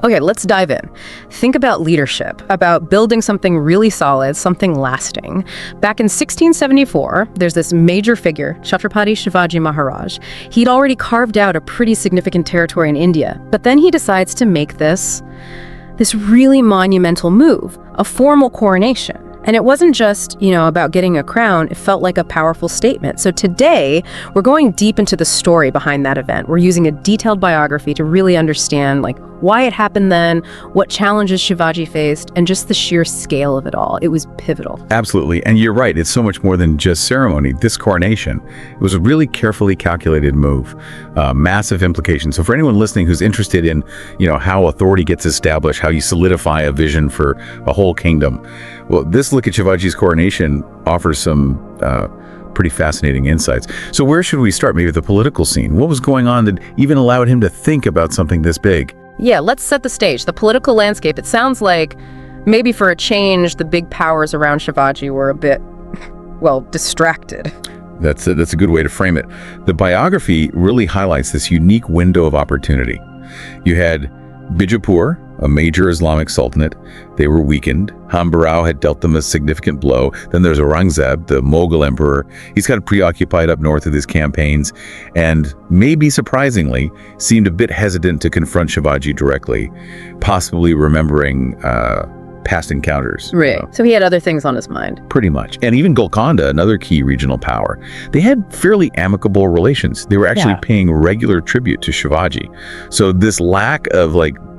Okay, let's dive in. Think about leadership, about building something really solid, something lasting. Back in 1674, there's this major figure, Chhatrapati Shivaji Maharaj. He'd already carved out a pretty significant territory in India, but then he decides to make this really monumental move, a formal coronation. And it wasn't just, about getting a crown. It felt like a powerful statement. So today, we're going deep into the story behind that event. We're using a detailed biography to really understand, why it happened then, what challenges Shivaji faced, and just the sheer scale of it all. It was pivotal. Absolutely. And you're right. It's so much more than just ceremony. This coronation, it was a really carefully calculated move, massive implications. So for anyone listening who's interested in, how authority gets established, how you solidify a vision for a whole kingdom, well, this look at Shivaji's coronation offers some pretty fascinating insights. So where should we start? Maybe the political scene. What was going on that even allowed him to think about something this big? Yeah, let's set the stage. The political landscape, it sounds like maybe for a change, the big powers around Shivaji were a bit, distracted. That's a good way to frame it. The biography really highlights this unique window of opportunity. You had Bijapur, a major Islamic sultanate. They were weakened. Hambarao had dealt them a significant blow. Then there's Aurangzeb, the Mughal emperor. He's kind of preoccupied up north with his campaigns, and maybe surprisingly, seemed a bit hesitant to confront Shivaji directly, possibly remembering past encounters. Right. So he had other things on his mind. Pretty much. And even Golconda, another key regional power, they had fairly amicable relations. They were actually paying regular tribute to Shivaji. So this lack of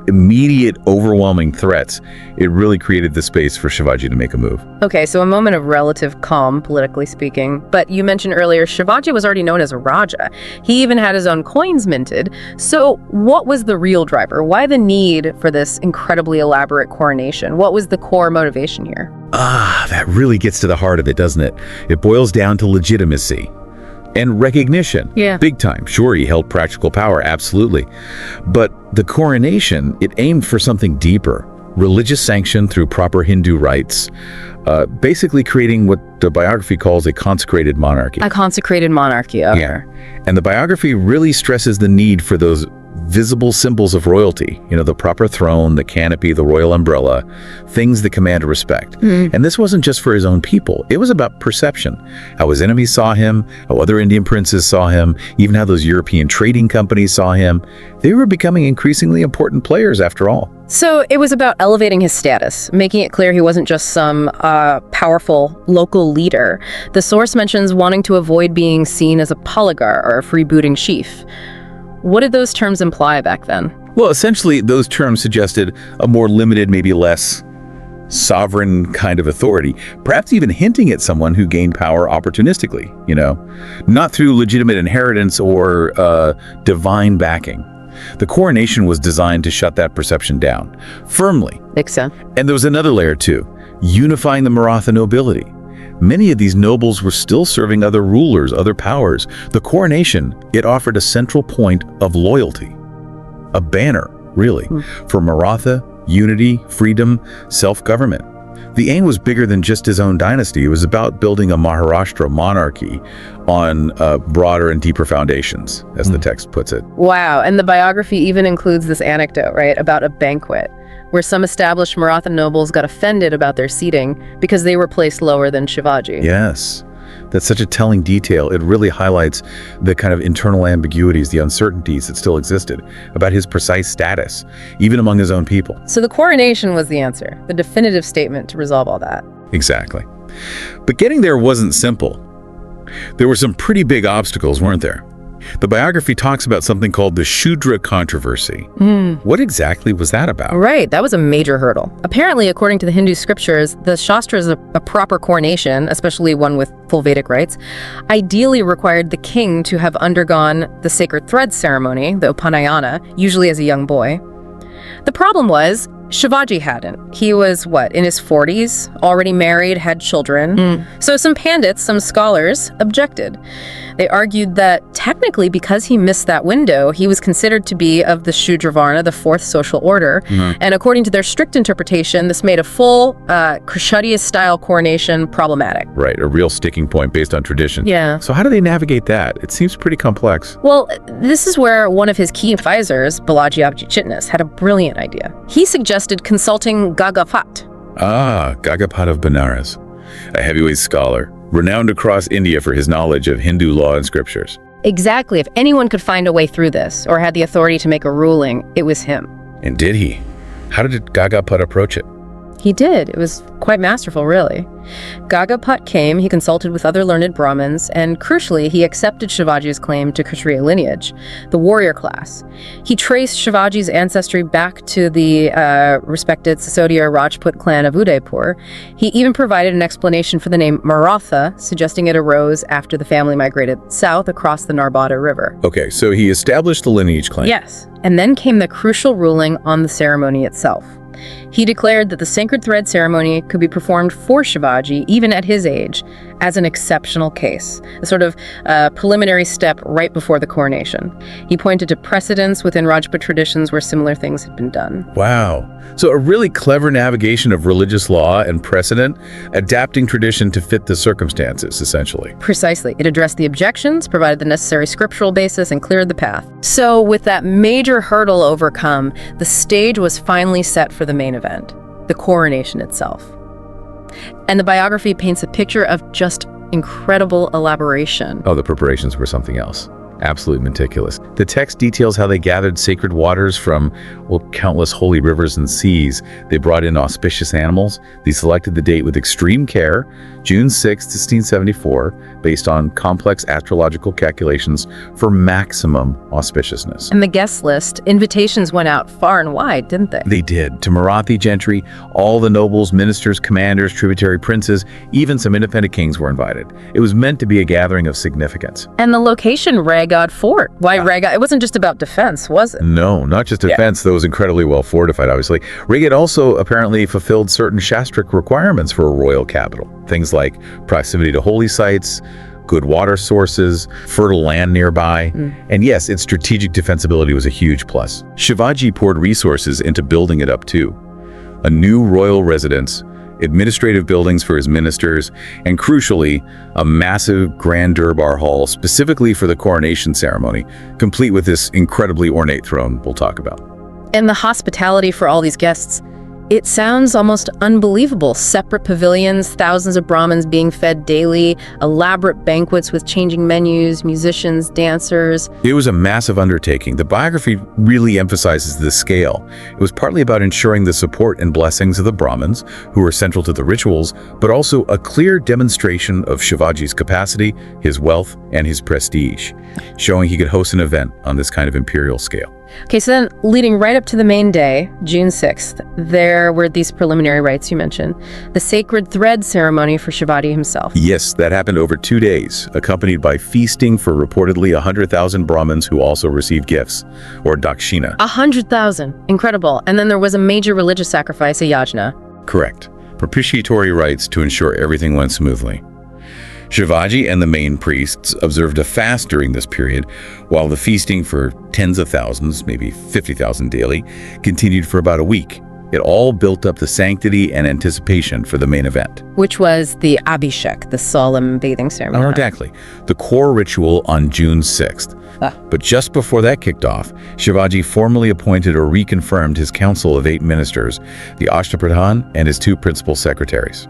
immediate overwhelming threats, it really created the space for Shivaji to make a move. Okay, so a moment of relative calm, politically speaking. But you mentioned earlier, Shivaji was already known as a Raja. He even had his own coins minted. So what was the real driver? Why the need for this incredibly elaborate coronation? What was the core motivation here? That really gets to the heart of it, doesn't it? It boils down to legitimacy and recognition. Yeah. Big time. Sure, he held practical power, absolutely. But the coronation, it aimed for something deeper. Religious sanction through proper Hindu rites, basically creating what the biography calls a consecrated monarchy. A consecrated monarchy, okay. Yeah. And the biography really stresses the need for those visible symbols of royalty, the proper throne, the canopy, the royal umbrella, things that command respect. And this wasn't just for his own people. It was about perception, how his enemies saw him, how other Indian princes saw him, even how those European trading companies saw him. They were becoming increasingly important players after all. So it was about elevating his status, making it clear he wasn't just some powerful local leader. The source mentions wanting to avoid being seen as a polygar or a freebooting chief. What did those terms imply back then? Well, essentially, those terms suggested a more limited, maybe less sovereign kind of authority, perhaps even hinting at someone who gained power opportunistically, not through legitimate inheritance or divine backing. The coronation was designed to shut that perception down firmly. Makes sense. And there was another layer too, unifying the Maratha nobility. Many of these nobles were still serving other rulers, other powers. The coronation, it offered a central point of loyalty, a banner, really, for Maratha, unity, freedom, self-government. The aim was bigger than just his own dynasty. It was about building a Maharashtra monarchy on broader and deeper foundations, as the text puts it. Wow, and the biography even includes this anecdote, right, about a banquet where some established Maratha nobles got offended about their seating because they were placed lower than Shivaji. Yes, that's such a telling detail. It really highlights the kind of internal ambiguities, the uncertainties that still existed about his precise status, even among his own people. So the coronation was the answer, the definitive statement to resolve all that. Exactly. But getting there wasn't simple. There were some pretty big obstacles, weren't there? The biography talks about something called the Shudra controversy. What exactly was that about? Right, that was a major hurdle. Apparently, according to the Hindu scriptures, the Shastras, a proper coronation, especially one with full Vedic rites, ideally required the king to have undergone the sacred thread ceremony, the Upanayana, usually as a young boy. The problem was, Shivaji hadn't. He was, in his 40s, already married, had children. So some pandits, some scholars, objected. They argued that technically, because he missed that window, he was considered to be of the Shudra Varna, the fourth social order. And according to their strict interpretation, this made a full Kshatriya-style coronation problematic. Right, a real sticking point based on tradition. Yeah. So how do they navigate that? It seems pretty complex. Well, this is where one of his key advisors, Balaji Chitnis, had a brilliant idea. He suggested consulting Gaga Bhatt. Gaga Bhatt of Benares, a heavyweight scholar, renowned across India for his knowledge of Hindu law and scriptures. Exactly. If anyone could find a way through this, or had the authority to make a ruling, it was him. And did he? How did Gaga Bhatt approach it? He did. It was quite masterful, really. Gaga Bhatt came, he consulted with other learned Brahmins, and crucially, he accepted Shivaji's claim to Kshatriya lineage, the warrior class. He traced Shivaji's ancestry back to the respected Sisodia Rajput clan of Udaipur. He even provided an explanation for the name Maratha, suggesting it arose after the family migrated south across the Narbada River. Okay, so he established the lineage claim. Yes, and then came the crucial ruling on the ceremony itself. He declared that the sacred thread ceremony could be performed for Shivaji, even at his age, as an exceptional case, a sort of preliminary step right before the coronation. He pointed to precedents within Rajput traditions where similar things had been done. Wow. So a really clever navigation of religious law and precedent, adapting tradition to fit the circumstances, essentially. Precisely. It addressed the objections, provided the necessary scriptural basis, and cleared the path. So with that major hurdle overcome, the stage was finally set for the main event, the coronation itself. And the biography paints a picture of just incredible elaboration. Oh, the preparations were something else. Absolutely meticulous. The text details how they gathered sacred waters from, countless holy rivers and seas. They brought in auspicious animals. They selected the date with extreme care, June 6, 1674, based on complex astrological calculations for maximum auspiciousness. And the guest list, invitations went out far and wide, didn't they? They did. To Marathi gentry, all the nobles, ministers, commanders, tributary princes, even some independent kings were invited. It was meant to be a gathering of significance. And the location, Raigad Fort. Why Raigad? It wasn't just about defense, was it? No, not just defense, though it was incredibly well fortified, obviously. Raigad also apparently fulfilled certain Shastric requirements for a royal capital. Things like proximity to holy sites, good water sources, fertile land nearby. And yes, its strategic defensibility was a huge plus. Shivaji poured resources into building it up too. A new royal residence, administrative buildings for his ministers, and crucially, a massive grand durbar hall specifically for the coronation ceremony, complete with this incredibly ornate throne we'll talk about. And the hospitality for all these guests, it sounds almost unbelievable. Separate pavilions, thousands of Brahmins being fed daily, elaborate banquets with changing menus, musicians, dancers. It was a massive undertaking. The biography really emphasizes the scale. It was partly about ensuring the support and blessings of the Brahmins, who were central to the rituals, but also a clear demonstration of Shivaji's capacity, his wealth, and his prestige, showing he could host an event on this kind of imperial scale. Okay, so then leading right up to the main day, June 6th, there were these preliminary rites you mentioned, the sacred thread ceremony for Shivaji himself. Yes, that happened over 2 days, accompanied by feasting for reportedly 100,000 Brahmins who also received gifts, or dakshina. 100,000, incredible. And then there was a major religious sacrifice, a yajna. Correct. Propitiatory rites to ensure everything went smoothly. Shivaji and the main priests observed a fast during this period, while the feasting for tens of thousands, maybe 50,000 daily, continued for about a week. It all built up the sanctity and anticipation for the main event. Which was the Abhishek, the solemn bathing ceremony. Oh, exactly. The core ritual on June 6th. But just before that kicked off, Shivaji formally appointed or reconfirmed his council of 8 ministers, the Ashtapradhan and his 2 principal secretaries,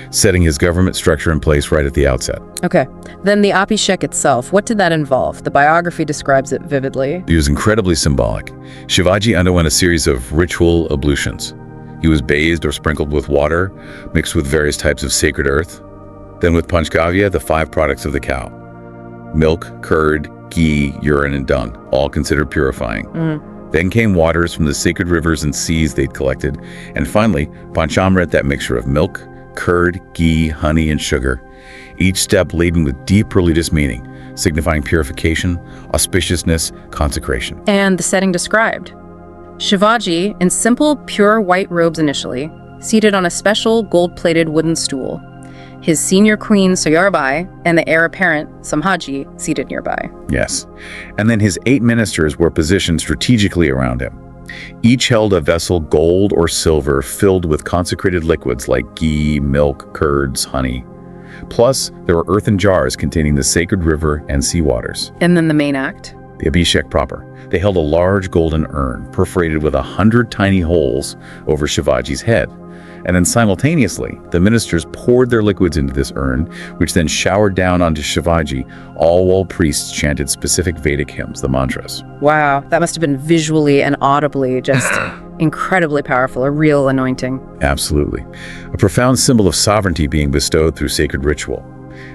setting his government structure in place right at the outset. Okay, then the Abhishek itself, what did that involve? The biography describes it vividly. It was incredibly symbolic. Shivaji underwent a series of ritual ablutions. He was bathed or sprinkled with water, mixed with various types of sacred earth. Then with Panchgavya, the 5 products of the cow: milk, curd, ghee, urine, and dung, all considered purifying. Then came waters from the sacred rivers and seas they'd collected. And finally, Panchamrit, that mixture of milk, curd, ghee, honey, and sugar, each step laden with deep religious meaning, signifying purification, auspiciousness, consecration. And the setting described? Shivaji, in simple, pure white robes initially, seated on a special gold-plated wooden stool. His senior queen, Soyarabai, and the heir apparent, Sambhaji, seated nearby. Yes. And then his 8 ministers were positioned strategically around him. Each held a vessel, gold or silver, filled with consecrated liquids like ghee, milk, curds, honey. Plus, there were earthen jars containing the sacred river and sea waters. And then the main act. The Abhishek proper. They held a large golden urn, perforated with 100 tiny holes over Shivaji's head. And then simultaneously, the ministers poured their liquids into this urn, which then showered down onto Shivaji, all while priests chanted specific Vedic hymns, the mantras. Wow, that must have been visually and audibly just incredibly powerful, a real anointing. Absolutely. A profound symbol of sovereignty being bestowed through sacred ritual.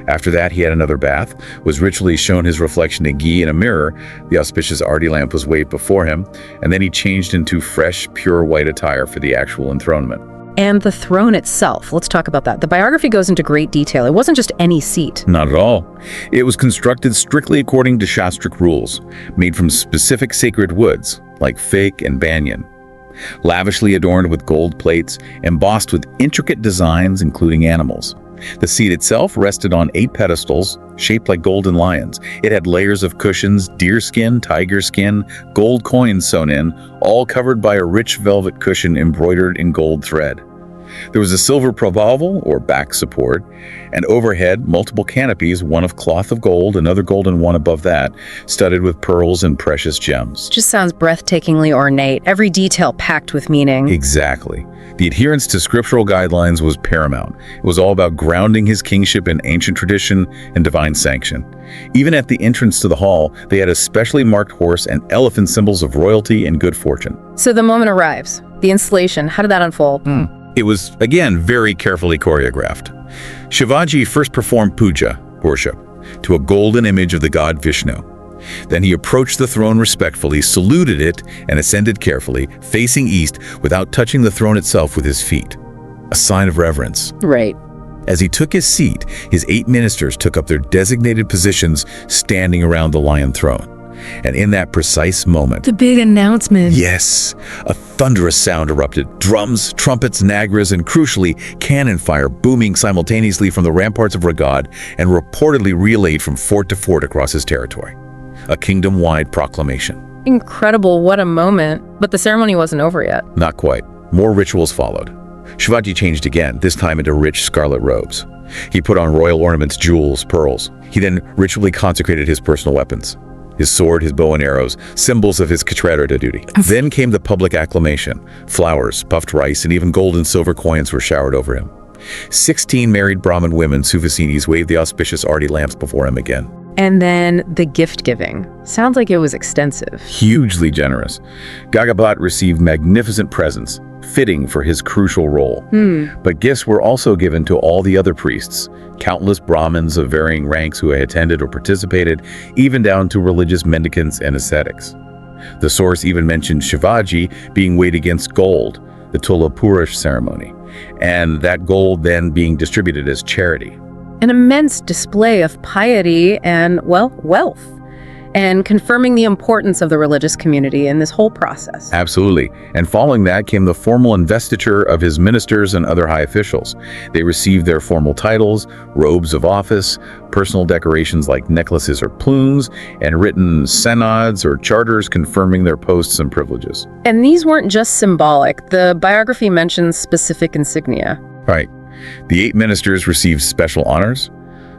After that, he had another bath, was ritually shown his reflection in ghee in a mirror, the auspicious arti lamp was waved before him, and then he changed into fresh, pure white attire for the actual enthronement. And the throne itself, let's talk about that. The biography goes into great detail. It wasn't just any seat. Not at all. It was constructed strictly according to Shastric rules, made from specific sacred woods, like fig and banyan. Lavishly adorned with gold plates, embossed with intricate designs including animals. The seat itself rested on 8 pedestals, shaped like golden lions. It had layers of cushions, deer skin, tiger skin, gold coins sewn in, all covered by a rich velvet cushion embroidered in gold thread. There was a silver provalval, or back support, and overhead, multiple canopies, one of cloth of gold, another golden one above that, studded with pearls and precious gems. Just sounds breathtakingly ornate, every detail packed with meaning. Exactly. The adherence to scriptural guidelines was paramount. It was all about grounding his kingship in ancient tradition and divine sanction. Even at the entrance to the hall, they had a specially marked horse and elephant, symbols of royalty and good fortune. So the moment arrives. The installation, how did that unfold? It was, again, very carefully choreographed. Shivaji first performed puja, worship, to a golden image of the god Vishnu. Then he approached the throne respectfully, saluted it, and ascended carefully, facing east without touching the throne itself with his feet. A sign of reverence. Right. As he took his seat, his 8 ministers took up their designated positions, standing around the lion throne. And in that precise moment, The big announcement. yes, a thunderous sound erupted. Drums, trumpets, nagras, and crucially, cannon fire booming simultaneously from the ramparts of Ragad and reportedly relayed from fort to fort across his territory. A kingdom-wide proclamation. Incredible, what a moment. But the ceremony wasn't over yet. Not quite. More rituals followed. Shivaji changed again, this time into rich scarlet robes. He put on royal ornaments, jewels, pearls. He then ritually consecrated his personal weapons. His sword, his bow and arrows, symbols of his Chhatrapati duty. Then came the public acclamation. Flowers, puffed rice, and even gold and silver coins were showered over him. 16 married Brahmin women, Suvasinis, waved the auspicious arti lamps before him again. And then the gift giving. Sounds like it was extensive. Hugely generous. Gaga Bhatt received magnificent presents, fitting for his crucial role. But gifts were also given to all the other priests, countless Brahmins of varying ranks who had attended or participated, even down to religious mendicants and ascetics. The source even mentioned Shivaji being weighed against gold, the Tula Purush ceremony, and that gold then being distributed as charity. An immense display of piety and, well, wealth, and confirming the importance of the religious community in this whole process. Absolutely. And following that came the formal investiture of his ministers and other high officials. They received their formal titles, robes of office, personal decorations like necklaces or plumes, and written senads or charters confirming their posts and privileges. And these weren't just symbolic. The biography mentions specific insignia. Right. The 8 ministers received special honors.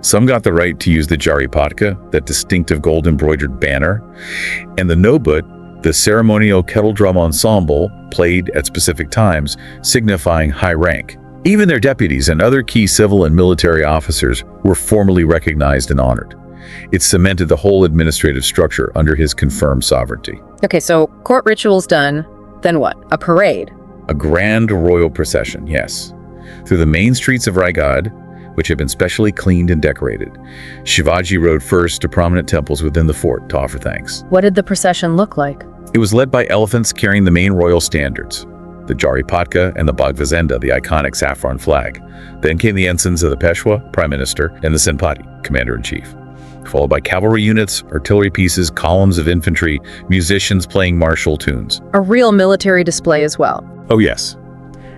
Some got the right to use the Jari Patka, that distinctive gold-embroidered banner, and the Nobut, the ceremonial kettle drum ensemble, played at specific times, signifying high rank. Even their deputies and other key civil and military officers were formally recognized and honored. It cemented the whole administrative structure under his confirmed sovereignty. Okay, so court rituals done, then what? A parade. A grand royal procession, yes. Through the main streets of Raigad, which had been specially cleaned and decorated. Shivaji rode first to prominent temples within the fort to offer thanks. What did the procession look like? It was led by elephants carrying the main royal standards, the Jari Patka and the Bhagvazenda, the iconic saffron flag. Then came the ensigns of the Peshwa, Prime Minister, and the Senpati, Commander-in-Chief. followed by cavalry units, artillery pieces, columns of infantry, musicians playing martial tunes. A real military display as well. Oh yes.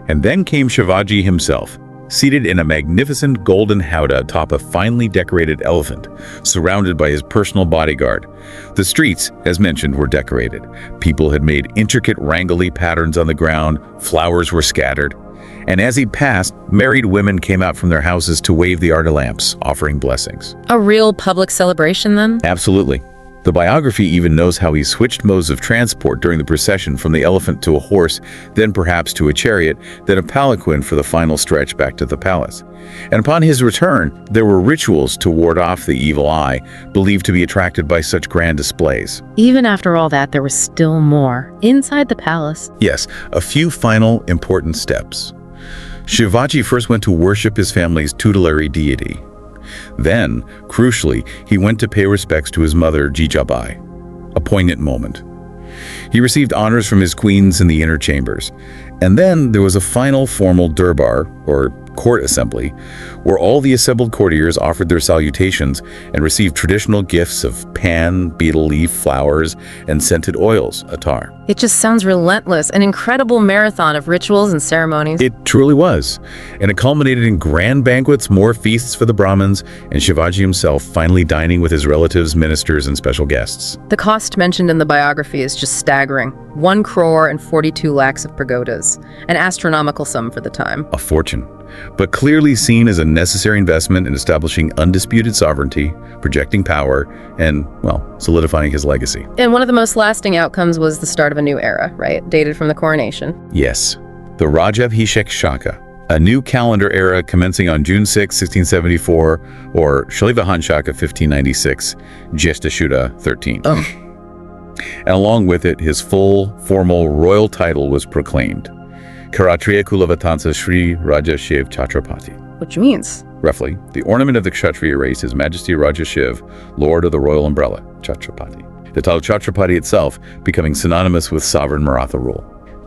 And then came Shivaji himself, seated in a magnificent golden howdah atop a finely decorated elephant, surrounded by his personal bodyguard. The streets, as mentioned, were decorated. People had made intricate Rangoli patterns on the ground, flowers were scattered, and as he passed, married women came out from their houses to wave the arda lamps, offering blessings. A real public celebration then? Absolutely. The biography even knows how he switched modes of transport during the procession, from the elephant to a horse, then perhaps to a chariot, then a palanquin for the final stretch back to the palace. And upon his return, there were rituals to ward off the evil eye, believed to be attracted by such grand displays. Even after all that, there was still more inside the palace. Yes, a few final important steps. Shivaji first went to worship his family's tutelary deity. Then, crucially, he went to pay respects to his mother, Jijabai. A poignant moment. He received honors from his queens in the inner chambers. And then there was a final formal durbar, or court assembly, where all the assembled courtiers offered their salutations and received traditional gifts of pan, betel leaf, flowers, and scented oils, attar. It just sounds relentless, an incredible marathon of rituals and ceremonies. It truly was. And it culminated in grand banquets, more feasts for the Brahmins, and Shivaji himself finally dining with his relatives, ministers, and special guests. The cost mentioned in the biography is just staggering. 1 crore and 42 lakhs of pagodas. An astronomical sum for the time. A fortune. But clearly seen as a necessary investment in establishing undisputed sovereignty, projecting power, and, well, solidifying his legacy. And one of the most lasting outcomes was the start of a new era, right? Dated from the coronation. Yes, the Rajabhishek Shaka, a new calendar era commencing on June 6, 1674, or Shalivahan Shaka 1596, Jyeshta Shuddha 13. And along with it, his full, formal royal title was proclaimed. Karatriya Kulavatansa Shri Raja Shiv Chhatrapati. Which means? Roughly, the ornament of the Kshatriya race, His Majesty Raja Shiv, Lord of the Royal Umbrella, Chhatrapati. The title Chhatrapati itself becoming synonymous with sovereign Maratha rule.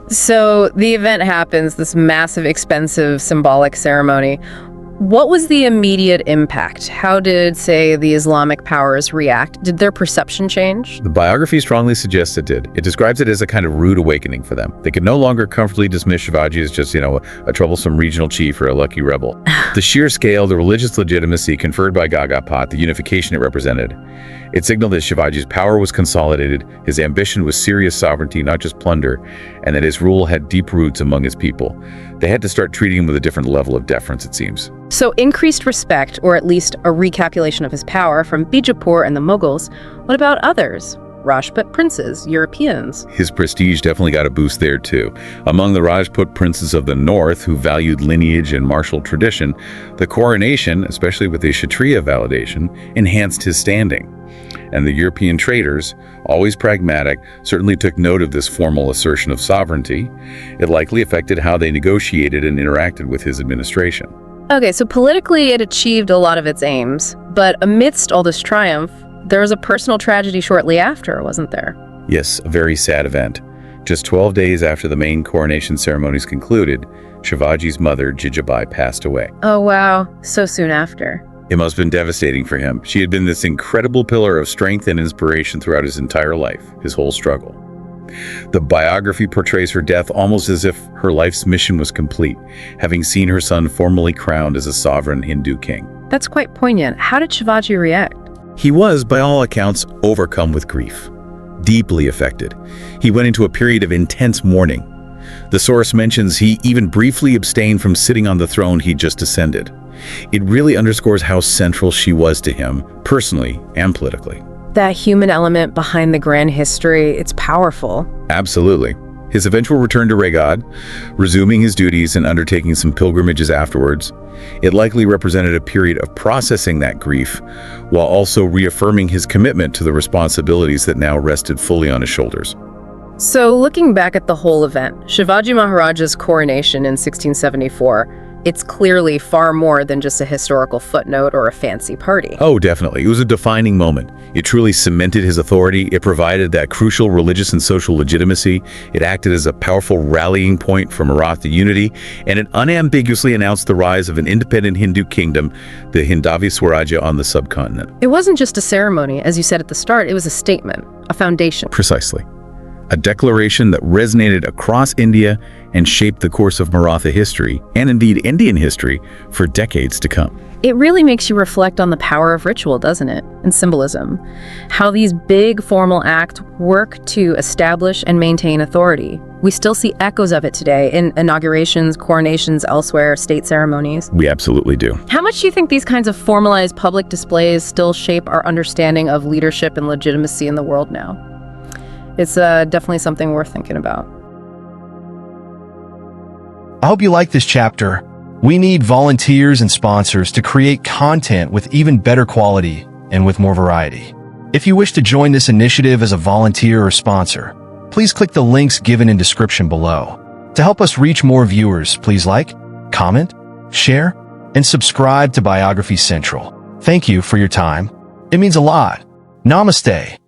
So the event happens, this massive, expensive, symbolic ceremony. What was the immediate impact? How did, say, the Islamic powers react? Did their perception change? The biography strongly suggests it did. It describes it as a kind of rude awakening for them. They could no longer comfortably dismiss Shivaji as just, a troublesome regional chief or a lucky rebel. The sheer scale, the religious legitimacy conferred by Gaga Bhatt, the unification it represented, it signaled that Shivaji's power was consolidated, his ambition was serious sovereignty, not just plunder, and that his rule had deep roots among his people. They had to start treating him with a different level of deference, it seems. So increased respect, or at least a recalculation of his power from Bijapur and the Mughals. What about others? Rajput princes, Europeans. His prestige definitely got a boost there too. Among the Rajput princes of the north, who valued lineage and martial tradition, the coronation, especially with the Kshatriya validation, enhanced his standing. And the European traders, always pragmatic, certainly took note of this formal assertion of sovereignty. It likely affected how they negotiated and interacted with his administration. Okay, so politically it achieved a lot of its aims, but amidst all this triumph, there was a personal tragedy shortly after, wasn't there? Yes, a very sad event. Just 12 days after the main coronation ceremonies concluded, Shivaji's mother, Jijabai, passed away. Oh wow, so soon after. It must have been devastating for him. She had been this incredible pillar of strength and inspiration throughout his entire life, his whole struggle. The biography portrays her death almost as if her life's mission was complete, having seen her son formally crowned as a sovereign Hindu king. That's quite poignant. How did Shivaji react? He was, by all accounts, overcome with grief, deeply affected. He went into a period of intense mourning. The source mentions he even briefly abstained from sitting on the throne he'd just ascended. It really underscores how central she was to him, personally and politically. That human element behind the grand history, it's powerful. Absolutely. His eventual return to Raigad, resuming his duties and undertaking some pilgrimages afterwards, it likely represented a period of processing that grief, while also reaffirming his commitment to the responsibilities that now rested fully on his shoulders. So looking back at the whole event, Shivaji Maharaj's coronation in 1674, It's clearly far more than just a historical footnote or a fancy party. Oh, definitely. It was a defining moment. It truly cemented his authority. It provided that crucial religious and social legitimacy. It acted as a powerful rallying point for Maratha unity, and it unambiguously announced the rise of an independent Hindu kingdom, the Hindava Swarajya on the subcontinent. It wasn't just a ceremony, as you said at the start, it was a statement, a foundation. Precisely. A declaration that resonated across India and shaped the course of Maratha history, and indeed Indian history, for decades to come. It really makes you reflect on the power of ritual, doesn't it? And symbolism. How these big formal acts work to establish and maintain authority. We still see echoes of it today in inaugurations, coronations, elsewhere, state ceremonies. We absolutely do. How much do you think these kinds of formalized public displays still shape our understanding of leadership and legitimacy in the world now? It's definitely something worth thinking about. I hope you like this chapter. We need volunteers and sponsors to create content with even better quality and with more variety. If you wish to join this initiative as a volunteer or sponsor, please click the links given in description below. To help us reach more viewers, please like, comment, share, and subscribe to Biography Central. Thank you for your time. It means a lot. Namaste.